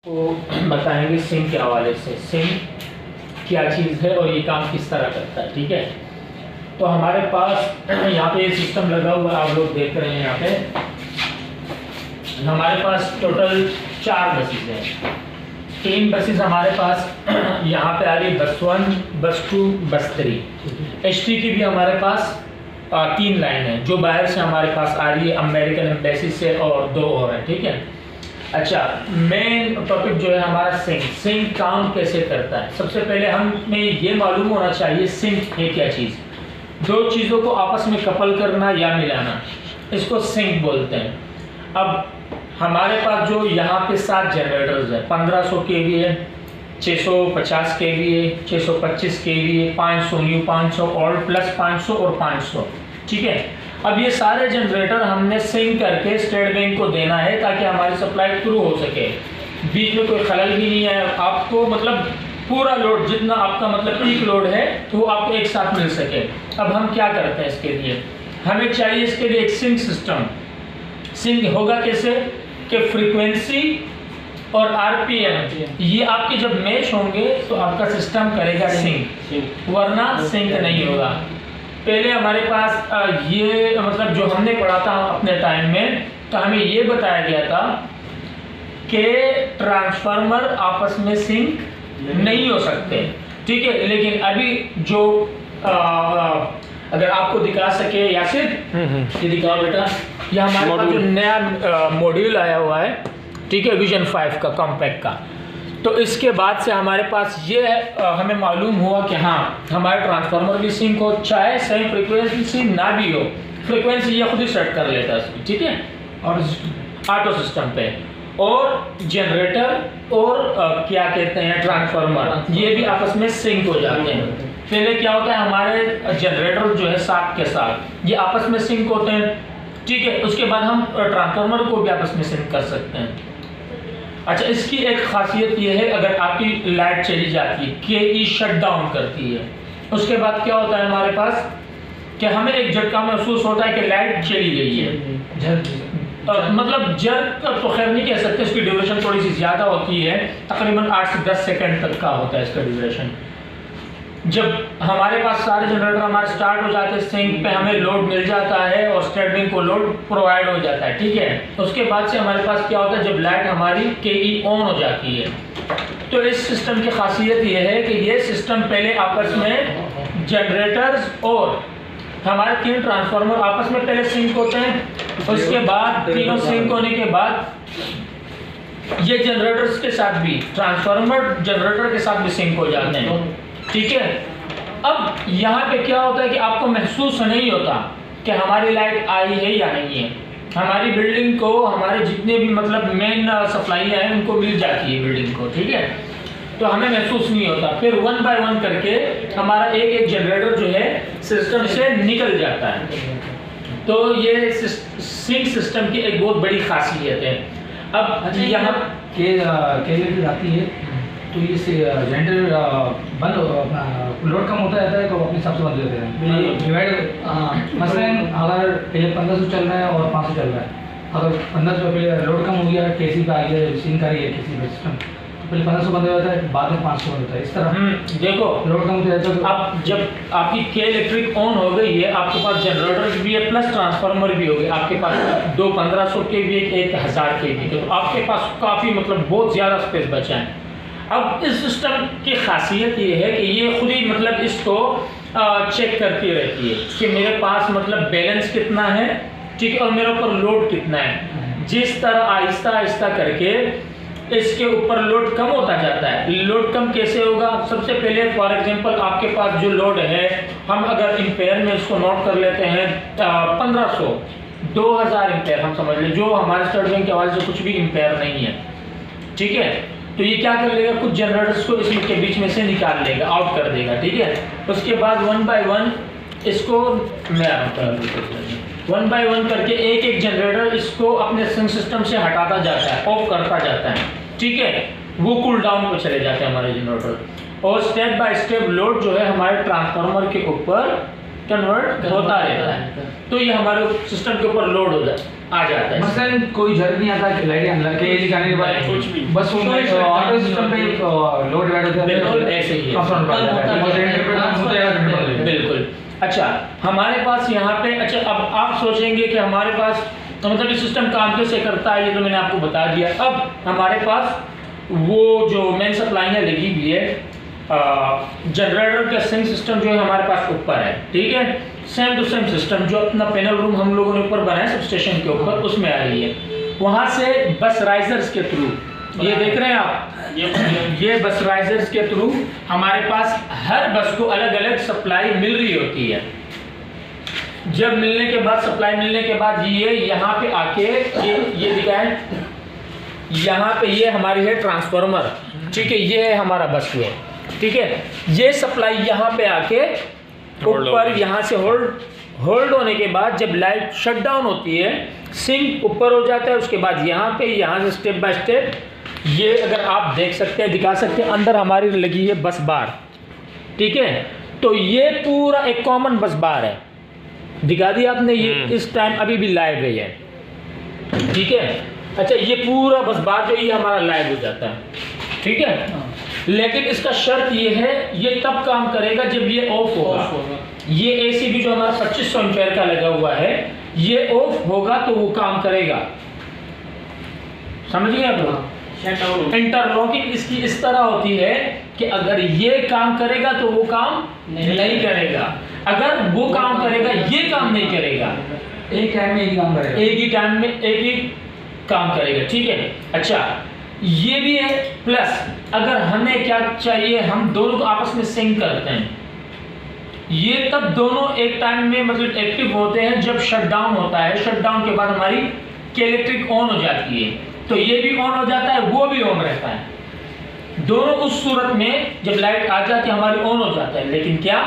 को बताएंगे सिंक के हवाले से। सिंक क्या चीज़ है और ये काम किस तरह करता है। ठीक है, तो हमारे पास यहाँ पे सिस्टम लगा हुआ है, आप लोग देख रहे हैं। यहाँ पे हमारे पास टोटल 4 बसेस हैं। 3 बसेस हमारे पास यहाँ पे आ रही है, बस 1, बस 2, बस 3। HT की भी हमारे पास 3 लाइन है जो बाहर से हमारे पास आ रही है, अमेरिकन एम्बेसी से, और 2 और है। ठीक है, अच्छा, मेन टॉपिक जो है हमारा सिंक। सिंक काम कैसे करता है? सबसे पहले हमें ये मालूम होना चाहिए सिंक है क्या चीज़। 2 चीज़ों को आपस में कपल करना या मिलाना, इसको सिंक बोलते हैं। अब हमारे पास जो यहाँ पे 7 जनरेटर्स है, 1500 kVA, 650 kVA, 625 kVA, 500 न्यू, 500 और प्लस 500 और 500। ठीक है, अब ये सारे जनरेटर हमने सिंक करके स्टेट बैंक को देना है ताकि हमारी सप्लाई थ्रू हो सके, बीच में कोई खलल भी नहीं है। आपको मतलब पूरा लोड जितना आपका मतलब पीक लोड है तो वो आपको एक साथ मिल सके। अब हम क्या करते हैं इसके लिए, हमें चाहिए इसके लिए एक सिंक सिस्टम। सिंक होगा कैसे कि फ्रीक्वेंसी और RPM ये आपके जब मैच होंगे तो आपका सिस्टम करेगा सिंक, वरना सिंक नहीं होगा। पहले हमारे पास ये मतलब जो हमने पढ़ा था अपने टाइम में, तो हमें ये बताया गया था कि ट्रांसफार्मर आपस में सिंक नहीं हो सकते। ठीक है, लेकिन अभी जो अगर आपको दिखा सके यासिर, ये दिखाओ बेटा, ये हमारे पास जो नया मॉड्यूल आया हुआ है, ठीक है, विजन 5 का कॉम्पैक्ट का। तो इसके बाद से हमारे पास ये हमें मालूम हुआ कि हाँ, हमारे ट्रांसफार्मर भी सिंक हो, चाहे सेम फ्रीक्वेंसी ना भी हो, फ्रीक्वेंसी ये खुद ही सेट कर लेता है इसकी। ठीक है, और ऑटो सिस्टम पे, और जनरेटर और क्या कहते हैं ट्रांसफार्मर, ये भी आपस में सिंक हो जाते हैं। पहले क्या होता है, हमारे जनरेटर जो है साथ के साथ ये आपस में सिंक होते हैं। ठीक है, उसके बाद हम ट्रांसफार्मर को भी आपस में सिंक कर सकते हैं। अच्छा, इसकी एक खासियत ये है, अगर आपकी लाइट चली जाती है, KE शट डाउन करती है, उसके बाद क्या होता है हमारे पास कि हमें एक झटका महसूस होता है कि लाइट चली गई है। मतलब जर्क तो खैर नहीं कह सकते, इसकी ड्यूरेशन थोड़ी सी ज़्यादा होती है, तकरीबन 8 से 10 सेकंड तक का होता है इसका ड्यूरेशन। जब हमारे पास सारे जनरेटर हमारे स्टार्ट हो जाते हैं, सिंक पे हमें लोड मिल जाता है और स्टेट बैंक को लोड प्रोवाइड हो जाता है। ठीक है, उसके बाद से हमारे पास क्या होता है, जब लाइट हमारी KE ऑन हो जाती है, तो इस सिस्टम की खासियत ये है कि ये सिस्टम पहले आपस में जनरेटर्स और हमारे 3 ट्रांसफार्मर आपस में पहले सिंक होते हैं। उसके बाद तीनों सिंक होने के बाद ये जनरेटर्स के साथ भी, ट्रांसफार्मर जनरेटर के साथ भी सिंक हो जाते हैं। ठीक है, अब यहाँ पे क्या होता है कि आपको महसूस नहीं होता कि हमारी लाइट आई है या नहीं है। हमारी बिल्डिंग को हमारे जितने भी मतलब मेन सप्लाई है उनको मिल जाती है बिल्डिंग को। ठीक है, तो हमें महसूस नहीं होता। फिर 1 बाय 1 करके हमारा एक जनरेटर जो है सिस्टम से निकल जाता है। तो ये सिंक सिस्टम की एक बहुत बड़ी खासियत है। अब यहाँ के आती है तो ये जनरेटर बंद लोड कम होता रहता है तो अपने हिसाब से बंद हो जाते हैं। डिवाइड मसलन अगर पहले 1500 चल रहा है और 500 चल रहा है, अगर 1500 पहले लोड कम हो गया, KC का आ गया, सिंक आ रही है KC का सिस्टम, तो पहले 1500 बंद हो जाता है, बाद में 500 बंद होता है। इस तरह देखो, लोड कम होता है तो अब जब आपकी K इलेक्ट्रिक ऑन हो गई है, आपके पास जनरेटर भी है प्लस ट्रांसफार्मर भी हो गए, आपके पास 2 1500 kVA, एक 1000 kVA, तो आपके पास काफ़ी मतलब बहुत ज़्यादा स्पेस बचा है। अब इस सिस्टम की खासियत ये है कि ये खुद ही मतलब इसको चेक करती रहती है कि मेरे पास मतलब बैलेंस कितना है, ठीक है, और मेरे ऊपर लोड कितना है। जिस तरह आहिस्ता आहिस्ता करके इसके ऊपर लोड कम होता जाता है। लोड कम कैसे होगा? सबसे पहले फॉर एग्जांपल आपके पास जो लोड है, हम अगर एम्पेयर में इसको नोट कर लेते हैं, 1500 2000 एम्पेयर हम समझ लें, जो हमारे स्टेट बैंक के हवाले से कुछ भी एम्पेयर नहीं है। ठीक है, तो ये क्या कर लेगा, कुछ जनरेटर्स को इसमें के बीच में से निकाल लेगा, आउट कर देगा। ठीक है, उसके बाद 1 बाय 1 इसको 1 बाय 1 करके एक जनरेटर इसको अपने सिंक सिस्टम से हटाता जाता है, ऑफ करता जाता है। ठीक है, वो कूल डाउन पर चले जाते हैं हमारे जनरेटर, और स्टेप बाय स्टेप लोड जो है हमारे ट्रांसफार्मर के ऊपर कन्वर्ट होता रहता है। तो ये हमारे सिस्टम के ऊपर लोड आ जाता है। मसलन कोई जरूरत नहीं आता कि लाइट के दिखाने के बाद कुछ भी बस वो ऑटो सिस्टम पे लोड डिवाइड होता है, बिल्कुल ऐसे ही है। बिल्कुल। अच्छा, हमारे पास यहाँ पे, अच्छा अब आप सोचेंगे कि हमारे पास तो मतलब ये सिस्टम काम कैसे करता है, ये तो मैंने आपको बता दिया। अब हमारे पास वो जो मेन सप्लाइयाँ लगी हुई है, जनरेटर का सिंक सिस्टम जो है हमारे पास ऊपर है, ठीक है। सेम टू सेम सिस्टम जो अपना पैनल रूम हम लोगों ने ऊपर बनाया सब स्टेशन के ऊपर, उसमें आ रही है। वहाँ से बस राइजर्स के थ्रू, ये देख रहे हैं आप, ये बस राइजर्स के थ्रू हमारे पास हर बस को अलग अलग सप्लाई मिल रही होती है। जब मिलने के बाद, सप्लाई मिलने के बाद ये यहाँ पे आके ये दिखाएं, यहाँ पे ये हमारी है ट्रांसफार्मर, ठीक है, ये है हमारा बस वे, ठीक है। ये सप्लाई यहाँ पे आके ऊपर यहाँ से होल्ड होने के बाद जब लाइट शट डाउन होती है, सिंक ऊपर हो जाता है, उसके बाद यहाँ से स्टेप बाय स्टेप, ये अगर आप देख सकते हैं, दिखा सकते हैं, अंदर हमारी लगी है बस बार, ठीक है। तो ये पूरा एक कॉमन बस बार है, दिखा दिया आपने, ये इस टाइम अभी भी लाइव है ये, ठीक है। अच्छा, ये पूरा बस बार जो ये हमारा लाइव हो जाता है, ठीक है। लेकिन इसका शर्त ये है, ये तब काम करेगा जब ये ऑफ होगा। ये एसी भी जो हमारा 2500 एम्पीयर का लगा हुआ है, ये ऑफ होगा तो वो काम करेगा, समझ गए आप लोग। इंटरलॉकिंग इसकी इस तरह होती है कि अगर ये काम करेगा तो वो काम नहीं करेगा, अगर वो काम करेगा ये काम नहीं करेगा, एक टाइम में एक ही काम करेगा, एक ही टाइम में एक ही काम करेगा, ठीक है। अच्छा, ये भी है। प्लस अगर हमें क्या चाहिए, हम दोनों को आपस में सिंक करते हैं, ये तब दोनों एक टाइम में मतलब एक्टिव होते हैं जब शटडाउन होता है। शटडाउन के बाद हमारी इलेक्ट्रिक ऑन हो जाती है, तो ये भी ऑन हो जाता है, वो भी ऑन रहता है। दोनों उस सूरत में जब लाइट आ जाती है हमारी ऑन हो जाता है, लेकिन क्या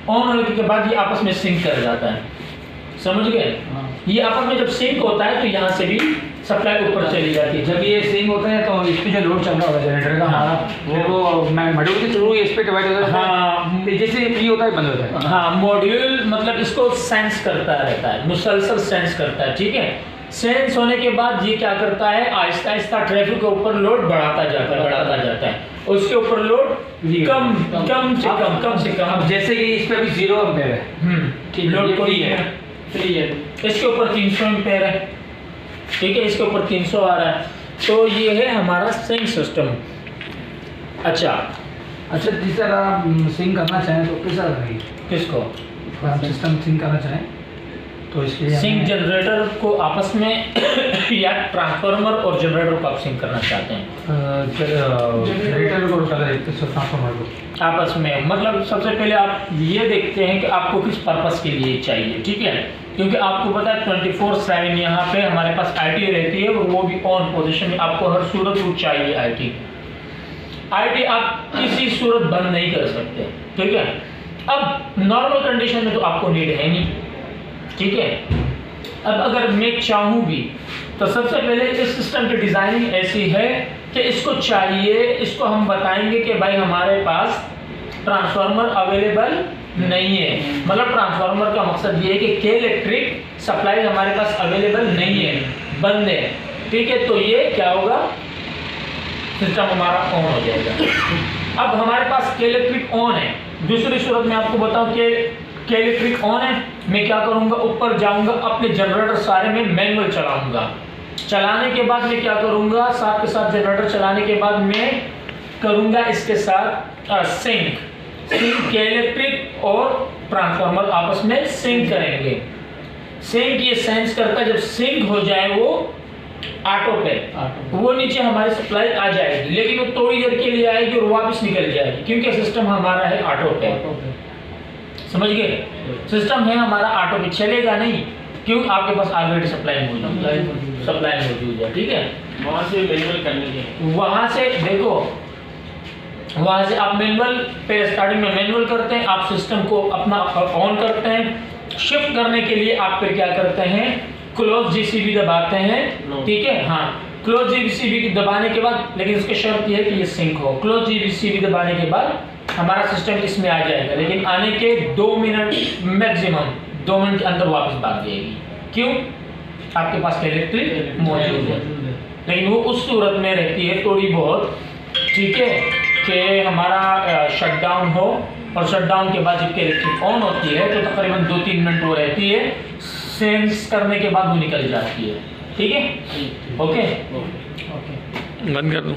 ऑन होने के बाद ये आपस में सिंक कर जाता है, समझ गए। ये आपस में जब सिंक होता है तो यहाँ से भी सप्लाई ऊपर चली जाती है। जब ये सिंक होता है तो इस पे जो लोड चल रहा होगा जनरेटर का हमारा, वो मॉड्यूल के थ्रू इस पे डिवाइड होता है। हाँ, जैसे फ्री होता है बंद होता है। हाँ, मॉड्यूल मतलब इसको सेंस करता रहता है, मुसलसल सेंस करता है, ठीक है। सेंस होने के बाद ये क्या करता है, आहिस्ता आहिस्ता ट्रैफिक के ऊपर लोड बढ़ाता जाता है, उसके ऊपर लोड कम से कम। अब जैसे कि इस पे अभी 0 एम्पीयर है, लोड कोई है, इसके ऊपर 300 एम्पीयर है, ठीक है, इसके ऊपर 300 आ रहा है, तो ये है हमारा सिंक सिस्टम। अच्छा, जिस तरह सिंक करना चाहें तो किस तरह करेंगे, किसको सिस्टम सिंक करना चाहें तो इसके लिए सिंक जनरेटर को आपस में या ट्रांसफार्मर और जनरेटर को आप सिंक करना चाहते हैं, जनरेटर को ट्रांसफार्मर को आपस में। मतलब सबसे पहले आप ये देखते हैं कि आपको किस पर्पस के लिए चाहिए, ठीक है, क्योंकि आपको पता है 24/7 यहाँ पे हमारे पास आईटी रहती है, वो भी ऑन पोजीशन में, आपको हर सूरत वो चाहिए आईटी आप किसी सूरत बंद नहीं कर सकते, ठीक है। अब नॉर्मल कंडीशन में तो आपको नीड है नहीं, ठीक है। अब अगर मैं चाहूँ भी तो सबसे पहले इस सिस्टम की डिज़ाइनिंग ऐसी है कि इसको चाहिए, इसको हम बताएंगे कि भाई हमारे पास ट्रांसफार्मर अवेलेबल नहीं है। मतलब ट्रांसफार्मर का मकसद ये है कि इलेक्ट्रिक सप्लाई हमारे पास अवेलेबल नहीं है, बंद है, ठीक है। तो ये क्या होगा, सिस्टम हमारा ऑन हो जाएगा। अब हमारे पास इलेक्ट्रिक ऑन है, दूसरी सूरत में आपको बताऊं कि इलेक्ट्रिक ऑन है, मैं क्या करूंगा, ऊपर जाऊंगा, अपने जनरेटर सारे में मैनुअल चलाऊंगा। चलाने के बाद मैं क्या करूंगा, साथ के साथ जनरेटर चलाने के बाद मैं करूंगा इसके साथ सिंक इलेक्ट्रिक और ट्रांसफार्मर आपस में सिंक करेंगे। सिंक ये सेंस करता है, जब सिंक हो जाए वो ऑटो पे वो नीचे हमारी सप्लाई आ जाएगी, लेकिन वो थोड़ी देर के लिए आएगी और वापस निकल जाएगी, क्योंकि सिस्टम हमारा है ऑटो पे, समझ गए। सिस्टम है हमारा ऑटो पे, चलेगा नहीं, क्यों, आपके पास ऑलरेडी सप्लाई मौजूद है, ठीक है। वहाँ से मैनुअल करने के, वहाँ से देखो, वहाँ से आप मैनुअल पे स्टार्टिंग में मैनुअल करते हैं, आप सिस्टम को अपना ऑन करते हैं। शिफ्ट करने के लिए आप फिर क्या करते हैं, क्लोज जीसीबी दबाते हैं, ठीक है। हाँ, क्लोज जीसीबी दबाने के बाद, लेकिन उसकी शर्त यह है कि ये सिंक हो। क्लोज जीसीबी दबाने के बाद हमारा सिस्टम इसमें आ जाएगा, लेकिन आने के 2 मिनट मैक्सिमम 2 मिनट के अंदर वापस भाग जाएगी। क्यों, आपके पास इलेक्ट्रिक मौजूद है। लेकिन वो उस सूरत में रहती है थोड़ी बहुत, ठीक है, कि हमारा शटडाउन हो और शटडाउन के बाद जब इलेक्ट्रिक ऑन होती है तो तकरीबन 2-3 मिनट वो रहती है, सेंस करने के बाद वो निकल जाती है। ठीक है, ओके, बंद कर दूँ।